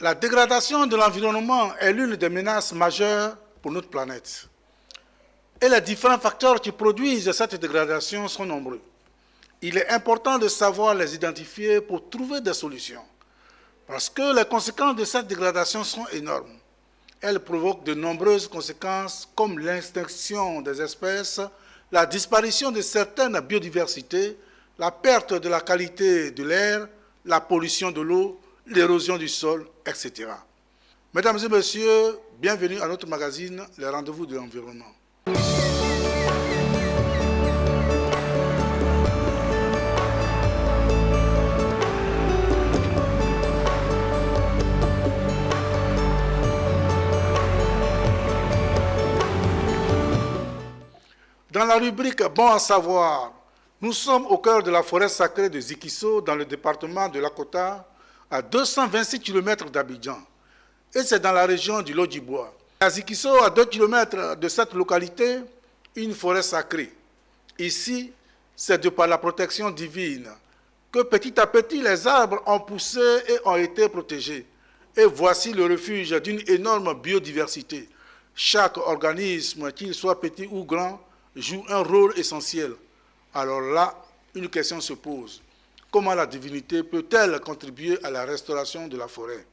La dégradation de l'environnement est l'une des menaces majeures pour notre planète. Et les différents facteurs qui produisent cette dégradation sont nombreux. Il est important de savoir les identifier pour trouver des solutions. Parce que les conséquences de cette dégradation sont énormes. Elles provoquent de nombreuses conséquences comme l'extinction des espèces, la disparition de certaines biodiversités, la perte de la qualité de l'air, la pollution de l'eau, l'érosion du sol, etc. Mesdames et messieurs, bienvenue à notre magazine Les Rendez-vous de l'Environnement. Dans la rubrique Bon à savoir, nous sommes au cœur de la forêt sacrée de Zikisso, dans le département de Lakota, à 226 km d'Abidjan. Et c'est dans la région du Lodjibois. À Zikisso, à 2 km de cette localité, une forêt sacrée. Ici, c'est de par la protection divine que petit à petit les arbres ont poussé et ont été protégés. Et voici le refuge d'une énorme biodiversité. Chaque organisme, qu'il soit petit ou grand, joue un rôle essentiel. Alors là, une question se pose. Comment la divinité peut-elle contribuer à la restauration de la forêt?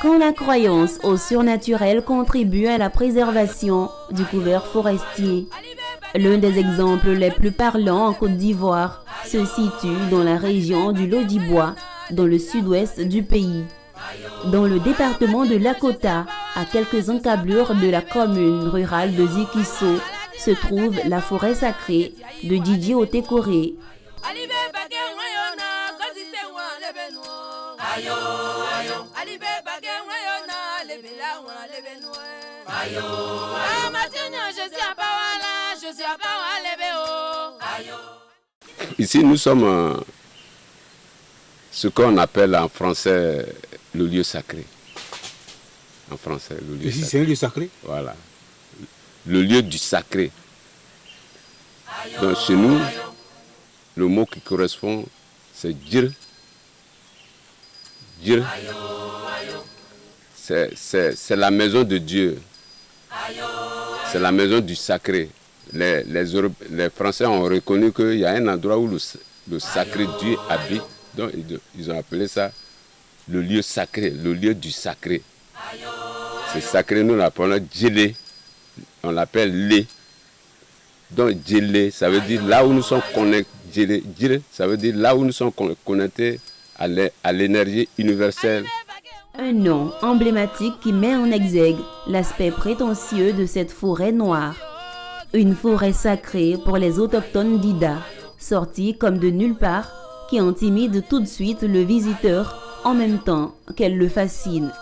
Quand la croyance au surnaturel contribue à la préservation du couvert forestier, l'un des exemples les plus parlants en Côte d'Ivoire se situe dans la région du Lodjibois, dans le sud-ouest du pays. Dans le département de Lakota, à quelques encablures de la commune rurale de Zikisso, se trouve la forêt sacrée de Djidji Otekore. Ici, nous sommes ce qu'on appelle en français le lieu sacré. En français, le lieu Ici, sacré. c'est un lieu sacré? Voilà. Le lieu du sacré. Donc, chez nous, le mot qui correspond, c'est Djir. Djir. C'est la maison de Dieu. C'est la maison du sacré. Les Français ont reconnu qu'il y a un endroit où le sacré Dieu habite. Donc ils ont appelé ça le lieu sacré, le lieu du sacré. C'est sacré, nous l'appelons Djélé. On l'appelle Lé. Donc Djélé, ça veut dire là où nous sommes connectés. Djélé, ça veut dire là où nous sommes connectés à l'énergie universelle. Un nom emblématique qui met en exergue l'aspect prétentieux de cette forêt noire. Une forêt sacrée pour les autochtones d'Ida, sortie comme de nulle part, qui intimide tout de suite le visiteur en même temps qu'elle le fascine.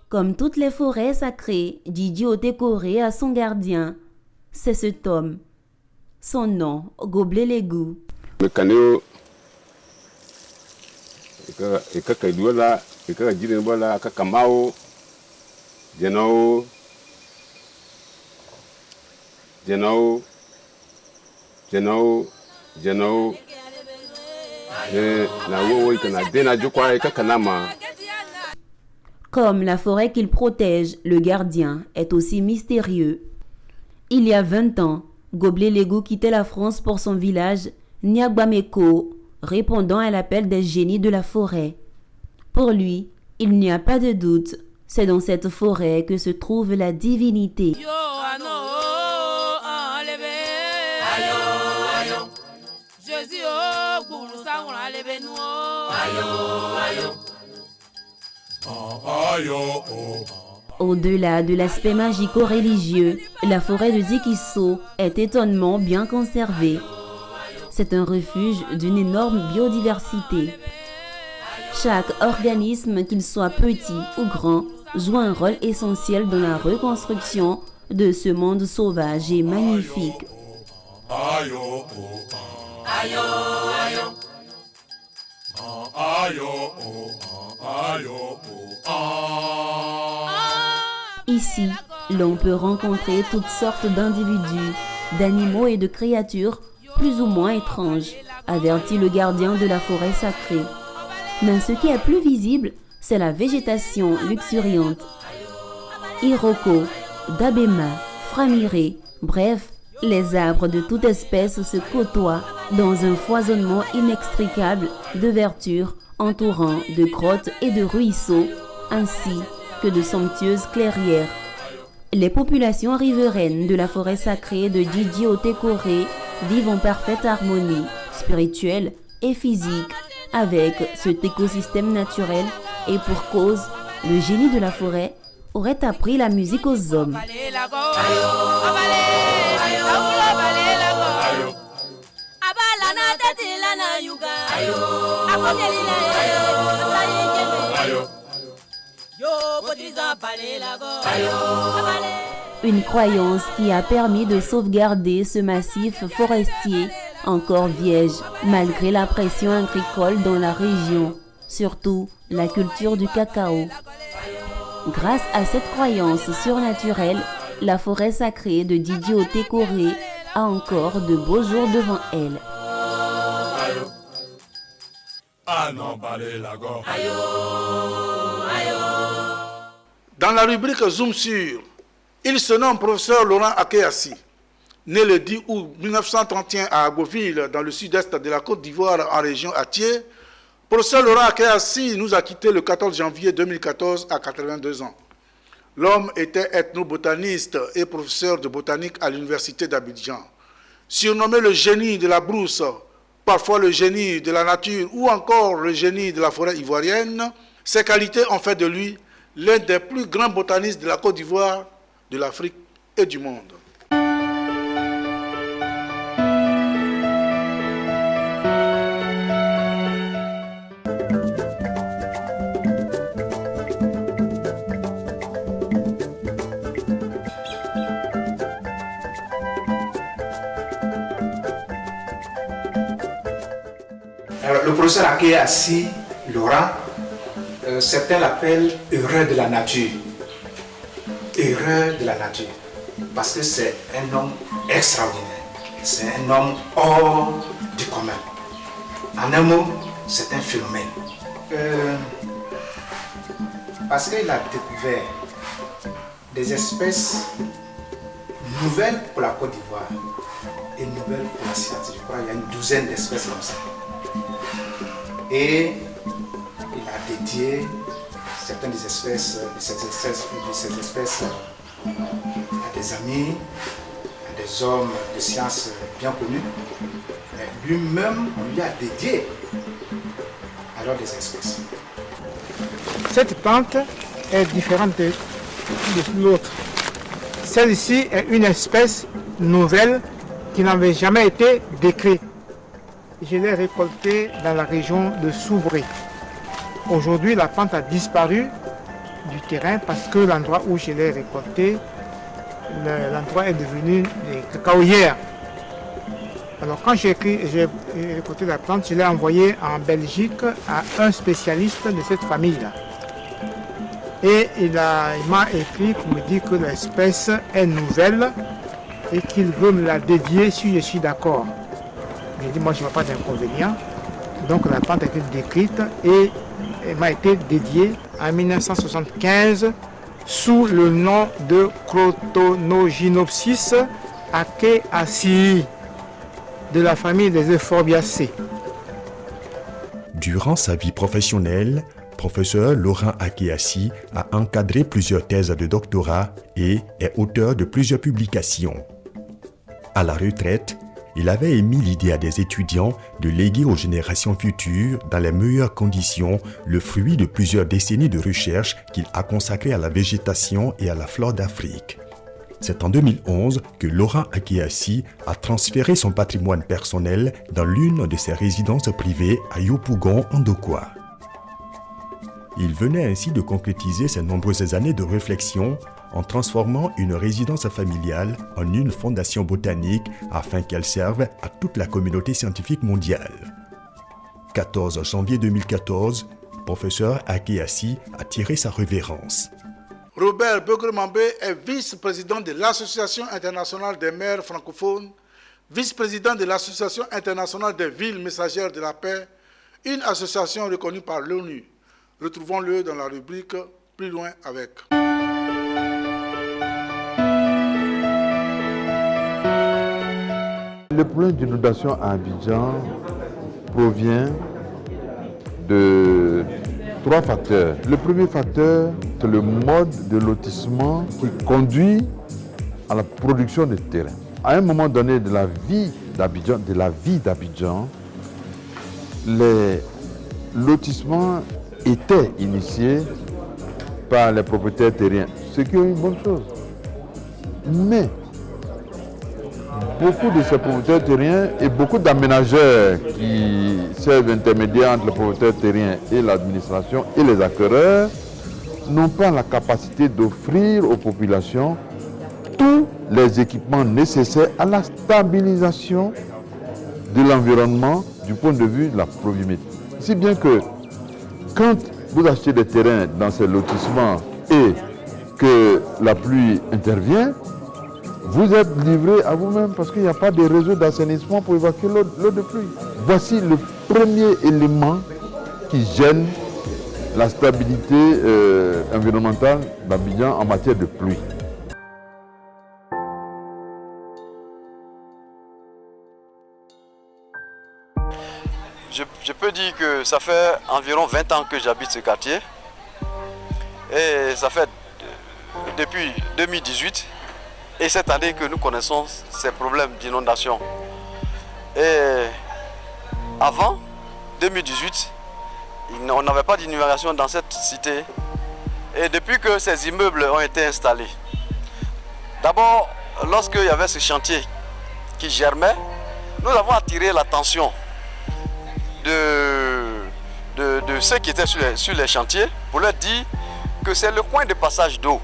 Comme toutes les forêts sacrées, Djidji Otekore a son gardien. C'est cet homme. Son nom, Goblé Légou. Le canot, et Kakaidoula, et Kakajirebola, Kakamao, Genao, Comme la forêt qu'il protège, le gardien est aussi mystérieux. Il y a 20 ans, Goblé Légou quittait la France pour son village, Niagbameko, répondant à l'appel des génies de la forêt. Pour lui, il n'y a pas de doute, c'est dans cette forêt que se trouve la divinité. Au-delà de l'aspect magico-religieux, la forêt de Zikisso est étonnamment bien conservée. C'est un refuge d'une énorme biodiversité. Chaque organisme, qu'il soit petit ou grand, joue un rôle essentiel dans la reconstruction de ce monde sauvage et magnifique. Ici, l'on peut rencontrer toutes sortes d'individus, d'animaux et de créatures plus ou moins étranges, avertit le gardien de la forêt sacrée. Mais ce qui est plus visible, c'est la végétation luxuriante. Iroko, Dabema, Framiré, bref, les arbres de toute espèce se côtoient dans un foisonnement inextricable de verdure entourant de grottes et de ruisseaux, ainsi que de somptueuses clairières. Les populations riveraines de la forêt sacrée de Djidji-Otekore vivent en parfaite harmonie spirituelle et physique avec cet écosystème naturel et pour cause, le génie de la forêt aurait appris la musique aux hommes. Une croyance qui a permis de sauvegarder ce massif forestier encore vierge malgré la pression agricole dans la région, surtout la culture du cacao. Grâce à cette croyance surnaturelle, la forêt sacrée de Djidji-Otekore a encore de beaux jours devant elle. Dans la rubrique Zoom sur, il se nomme professeur Laurent Akéassi. Né le 10 août 1931 à Agoville, dans le sud-est de la Côte d'Ivoire, en région Attier, professeur Laurent Akéassi nous a quittés le 14 janvier 2014 à 82 ans. L'homme était ethnobotaniste et professeur de botanique à l'université d'Abidjan. Surnommé le génie de la brousse, parfois le génie de la nature ou encore le génie de la forêt ivoirienne, ses qualités ont fait de lui l'un des plus grands botanistes de la Côte d'Ivoire, de l'Afrique et du monde. Alors, le professeur Akéassi Laurent, certains l'appellent heureux de la nature. Heureux de la nature. Parce que c'est un homme extraordinaire. C'est un homme hors du commun. En un mot, c'est un phénomène. Parce qu'il a découvert des espèces nouvelles pour la Côte d'Ivoire et nouvelles pour la science. Je crois qu'il y a une douzaine d'espèces comme ça. Et il a dédié certaines des espèces, de ces espèces à des amis, à des hommes de science bien connus. Mais lui-même, on lui a dédié alors des espèces. Cette plante est différente de l'autre. Celle-ci est une espèce nouvelle qui n'avait jamais été décrite. Je l'ai récoltée dans la région de Souvré. Aujourd'hui, la plante a disparu du terrain parce que l'endroit où je l'ai récoltée, l'endroit est devenu des cacaoyères. Alors quand j'ai récolté la plante, je l'ai envoyée en Belgique à un spécialiste de cette famille-là. Et il m'a écrit pour me dire que l'espèce est nouvelle et qu'il veut me la dédier si je suis d'accord. J'ai dit, moi je n'ai pas d'inconvénient. Donc la plante a été décrite et elle m'a été dédiée en 1975 sous le nom de Crotonogynopsis Akéassi de la famille des Euphorbiacées. Durant sa vie professionnelle, professeur Laurent Akéassi a encadré plusieurs thèses de doctorat et est auteur de plusieurs publications. À la retraite, il avait émis l'idée à des étudiants de léguer aux générations futures, dans les meilleures conditions, le fruit de plusieurs décennies de recherche qu'il a consacré à la végétation et à la flore d'Afrique. C'est en 2011 que Laurent Akéassi a transféré son patrimoine personnel dans l'une de ses résidences privées à Yopougon, en Dokwa. Il venait ainsi de concrétiser ses nombreuses années de réflexion en transformant une résidence familiale en une fondation botanique afin qu'elle serve à toute la communauté scientifique mondiale. 14 janvier 2014, professeur Akéassi a tiré sa révérence. Robert Begremambé est vice-président de l'Association internationale des maires francophones, vice-président de l'Association internationale des villes messagères de la paix, une association reconnue par l'ONU. Retrouvons-le dans la rubrique « Plus loin avec ». Le problème d'inondation à Abidjan provient de 3 facteurs. Le premier facteur, c'est le mode de lotissement qui conduit à la production de terrain. À un moment donné de la vie d'Abidjan, les lotissements étaient initiés par les propriétaires terriens, ce qui est une bonne chose. Mais beaucoup de ces propriétaires terriens et beaucoup d'aménageurs qui servent d'intermédiaires entre les propriétaires terriens et l'administration et les acquéreurs n'ont pas la capacité d'offrir aux populations tous les équipements nécessaires à la stabilisation de l'environnement du point de vue de la pluviométrie. Si bien que quand vous achetez des terrains dans ces lotissements et que la pluie intervient, vous êtes livré à vous-même parce qu'il n'y a pas de réseau d'assainissement pour évacuer l'eau de pluie. Voici le premier élément qui gêne la stabilité environnementale d'Abidjan en matière de pluie. Je peux dire que ça fait environ 20 ans que j'habite ce quartier et ça fait depuis 2018 et cette année que nous connaissons ces problèmes d'inondation. Et avant 2018, on n'avait pas d'inondation dans cette cité et depuis que ces immeubles ont été installés, d'abord lorsqu'il y avait ce chantier qui germait, nous avons attiré l'attention de ceux qui étaient sur les chantiers pour leur dire que c'est le coin de passage d'eau.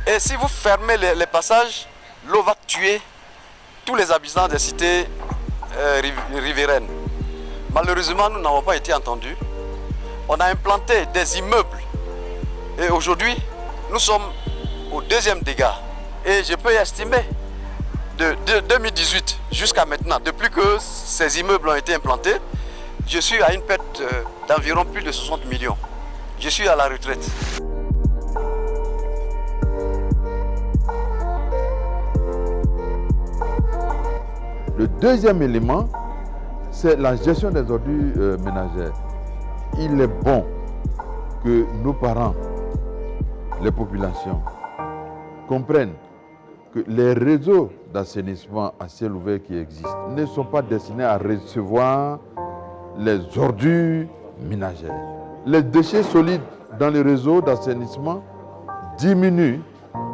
Et si vous fermez les passages, l'eau va tuer tous les habitants des cités riveraines. Malheureusement, nous n'avons pas été entendus. On a implanté des immeubles et aujourd'hui, nous sommes au 2e dégât. Et je peux estimer de 2018 jusqu'à maintenant, depuis que ces immeubles ont été implantés, je suis à une perte d'environ plus de 60 millions. Je suis à la retraite. Le deuxième élément, c'est la gestion des ordures ménagères. Il est bon que nos parents, les populations, comprennent que les réseaux d'assainissement à ciel ouvert qui existent ne sont pas destinés à recevoir les ordures ménagères. Les déchets solides dans les réseaux d'assainissement diminuent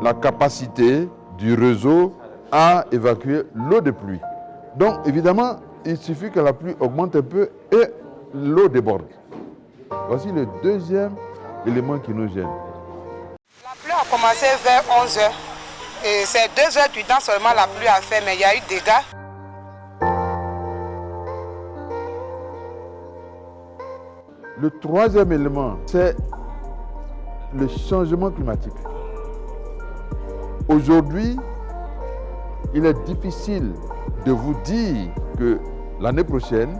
la capacité du réseau à évacuer l'eau de pluie. Donc évidemment, il suffit que la pluie augmente un peu et l'eau déborde. Voici le deuxième élément qui nous gêne. La pluie a commencé vers 11 h. Et c'est 2 heures du temps seulement la pluie a fait, mais il y a eu des dégâts. Le troisième élément, c'est le changement climatique. Aujourd'hui, il est difficile de vous dire que l'année prochaine,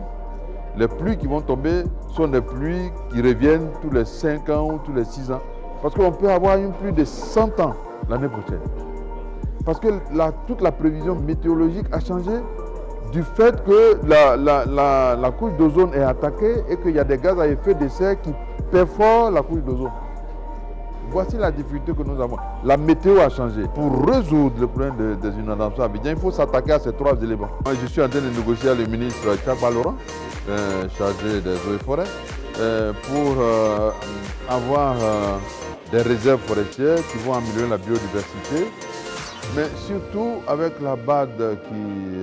les pluies qui vont tomber sont des pluies qui reviennent tous les 5 ans ou tous les 6 ans. Parce qu'on peut avoir une pluie de 100 ans l'année prochaine. Parce que toute la prévision météorologique a changé du fait que la couche d'ozone est attaquée et qu'il y a des gaz à effet de serre qui perforent la couche d'ozone. Voici la difficulté que nous avons. La météo a changé. Pour résoudre le problème des inondations à Abidjan, il faut s'attaquer à ces 3 éléments. Moi, je suis en train de négocier avec le ministre Chakba Laurent, chargé des eaux et forêts, pour avoir des réserves forestières qui vont améliorer la biodiversité. Mais surtout avec la BAD qui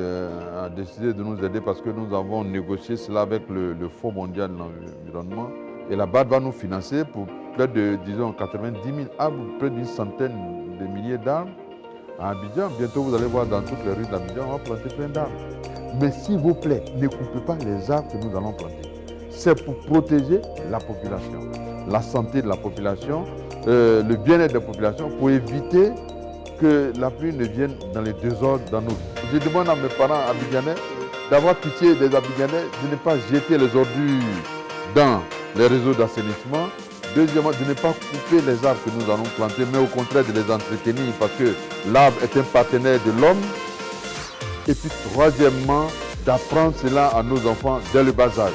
a décidé de nous aider parce que nous avons négocié cela avec le Fonds mondial de l'environnement Et la BAD va nous financer pour près de, disons, 90 000 arbres, près d'une centaine de milliers d'arbres à Abidjan. Bientôt, vous allez voir dans toutes les rues d'Abidjan, on va planter plein d'arbres. Mais s'il vous plaît, ne coupez pas les arbres que nous allons planter. C'est pour protéger la population, la santé de la population, le bien-être de la population, pour éviter que la pluie ne vienne dans les désordres dans nos vies. Je demande à mes parents abidjanais d'avoir pitié des Abidjanais, de ne pas jeter les ordures dans les réseaux d'assainissement. Deuxièmement, de ne pas couper les arbres que nous allons planter, mais au contraire de les entretenir parce que l'arbre est un partenaire de l'homme. Et puis troisièmement, d'apprendre cela à nos enfants dès le bas âge.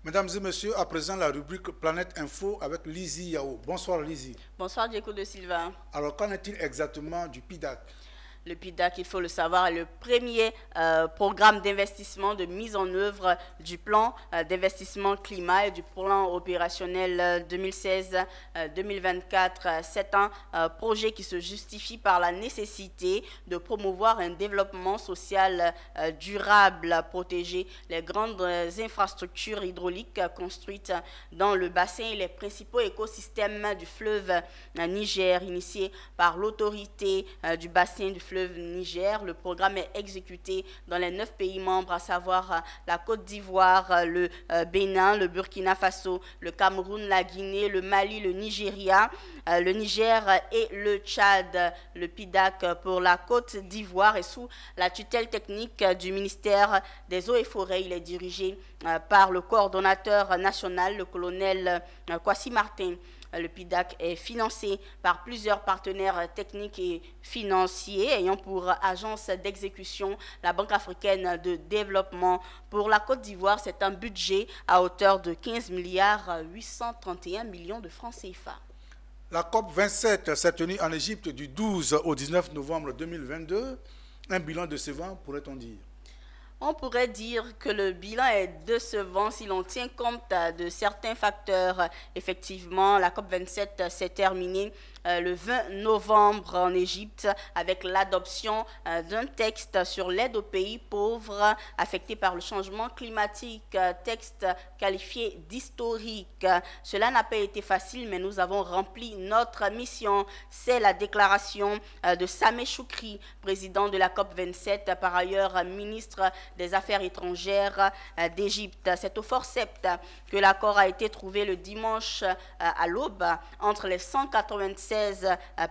Mesdames et messieurs, à présent la rubrique Planète Info avec Lizzie Yao. Bonsoir Lizzie. Bonsoir Diego de Silva. Alors qu'en est-il exactement du PIDAC? Le PIDAC, il faut le savoir, est le premier programme d'investissement de mise en œuvre du plan d'investissement climat et du plan opérationnel 2016-2024. C'est un projet qui se justifie par la nécessité de promouvoir un développement social durable, protéger les grandes infrastructures hydrauliques construites dans le bassin et les principaux écosystèmes du fleuve Niger, initié par l'autorité du bassin du fleuve Niger. Le programme est exécuté dans les 9 pays membres, à savoir la Côte d'Ivoire, le Bénin, le Burkina Faso, le Cameroun, la Guinée, le Mali, le Nigeria, le Niger et le Tchad. Le PIDAC pour la Côte d'Ivoire est sous la tutelle technique du ministère des Eaux et Forêts. Il est dirigé par le coordonnateur national, le colonel Kwasi Martin. Le PIDAC est financé par plusieurs partenaires techniques et financiers ayant pour agence d'exécution la Banque africaine de développement. Pour la Côte d'Ivoire, c'est un budget à hauteur de 15 milliards 831 millions de francs CFA. La COP 27 s'est tenue en Égypte du 12 au 19 novembre 2022. Un bilan décevant, pourrait-on dire? On pourrait dire que le bilan est décevant si l'on tient compte de certains facteurs. Effectivement, la COP27 s'est terminée le 20 novembre en Égypte avec l'adoption d'un texte sur l'aide aux pays pauvres affectés par le changement climatique, texte qualifié d'historique. Cela n'a pas été facile, mais nous avons rempli notre mission. C'est la déclaration de Sameh Choukri, président de la COP27, par ailleurs ministre des Affaires étrangères d'Égypte. C'est au forceps que l'accord a été trouvé le dimanche à l'aube entre les 196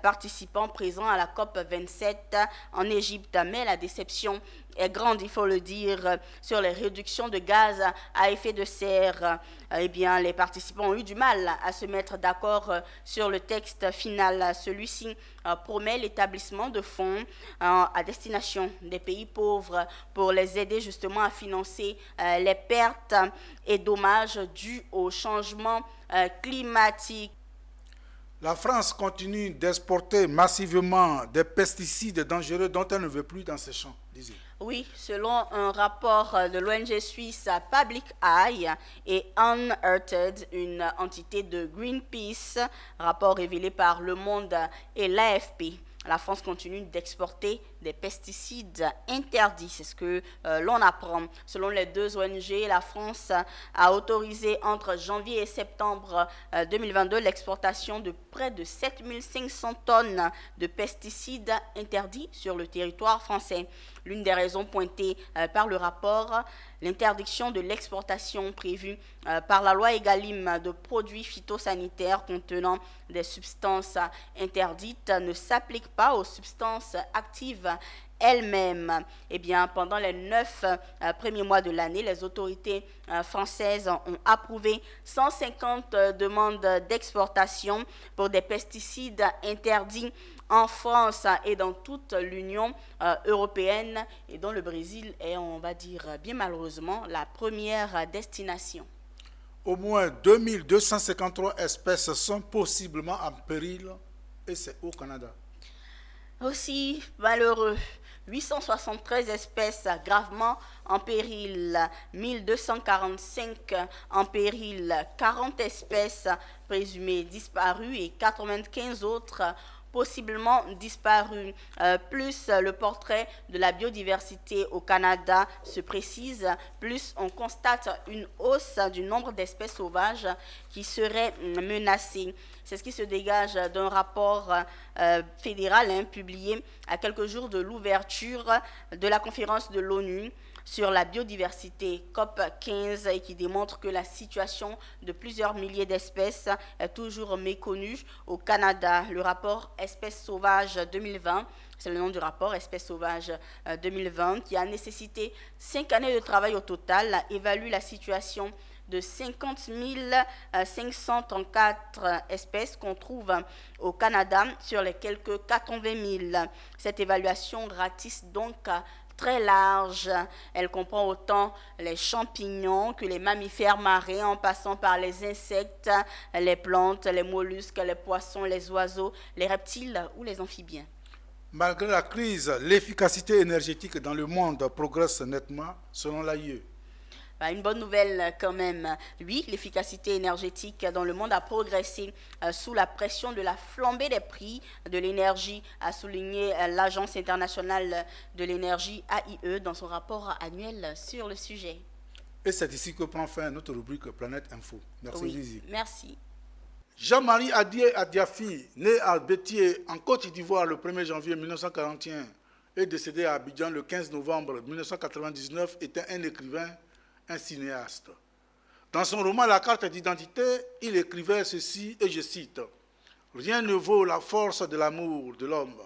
participants présents à la COP 27 en Égypte. Mais la déception est grande, il faut le dire, sur les réductions de gaz à effet de serre. Eh bien, les participants ont eu du mal à se mettre d'accord sur le texte final. Celui-ci promet l'établissement de fonds à destination des pays pauvres pour les aider justement à financer les pertes et dommages dus au changement climatique. La France continue d'exporter massivement des pesticides dangereux dont elle ne veut plus dans ses champs. Disez. Oui, selon un rapport de l'ONG suisse Public Eye et Unearthed, une entité de Greenpeace, rapport révélé par Le Monde et l'AFP. La France continue d'exporter des pesticides interdits, c'est ce que l'on apprend. Selon les deux ONG, la France a autorisé entre janvier et septembre 2022 l'exportation de près de 7500 tonnes de pesticides interdits sur le territoire français. L'une des raisons pointées par le rapport, l'interdiction de l'exportation prévue par la loi Egalim de produits phytosanitaires contenant des substances interdites ne s'applique pas aux substances actives elles-mêmes. Eh bien, pendant les 9 premiers mois de l'année, les autorités françaises ont approuvé 150 demandes d'exportation pour des pesticides interdits en France et dans toute l'Union européenne, et dont le Brésil est, on va dire bien malheureusement, la première destination. Au moins 2253 espèces sont possiblement en péril, et c'est au Canada. Aussi malheureux 873 espèces gravement en péril, 1245 en péril, 40 espèces présumées disparues et 95 autres possiblement disparues. Plus le portrait de la biodiversité au Canada se précise, plus on constate une hausse du nombre d'espèces sauvages qui seraient menacées. C'est ce qui se dégage d'un rapport fédéral publié à quelques jours de l'ouverture de la conférence de l'ONU sur la biodiversité COP15 et qui démontre que la situation de plusieurs milliers d'espèces est toujours méconnue au Canada. Le rapport Espèces sauvages 2020, c'est le nom du rapport Espèces sauvages 2020, qui a nécessité 5 années de travail au total, évalue la situation de 50 534 espèces qu'on trouve au Canada sur les quelques 80 000. Cette évaluation ratisse donc très large. Elle comprend autant les champignons que les mammifères marins, en passant par les insectes, les plantes, les mollusques, les poissons, les oiseaux, les reptiles ou les amphibiens. Malgré la crise, l'efficacité énergétique dans le monde progresse nettement, selon l'AIE. Une bonne nouvelle quand même. Oui, l'efficacité énergétique dans le monde a progressé sous la pression de la flambée des prix de l'énergie, a souligné l'Agence internationale de l'énergie AIE dans son rapport annuel sur le sujet. Et c'est ici que prend fin notre rubrique Planète Info. Merci, Lizzie. Merci. Jean-Marie Adiafi, né à Bétier, en Côte d'Ivoire, le 1er janvier 1941 et décédé à Abidjan le 15 novembre 1999, était un écrivain, un cinéaste. Dans son roman La carte d'identité, il écrivait ceci, et je cite, « Rien ne vaut la force de l'amour de l'homme.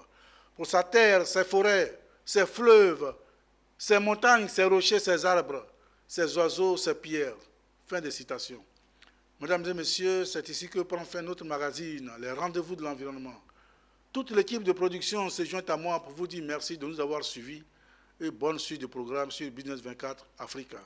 Pour sa terre, ses forêts, ses fleuves, ses montagnes, ses rochers, ses arbres, ses oiseaux, ses pierres. » Fin de citation. Mesdames et messieurs, c'est ici que prend fin notre magazine, les rendez-vous de l'environnement. Toute l'équipe de production se joint à moi pour vous dire merci de nous avoir suivis et bonne suite de programme sur Business 24 Africa.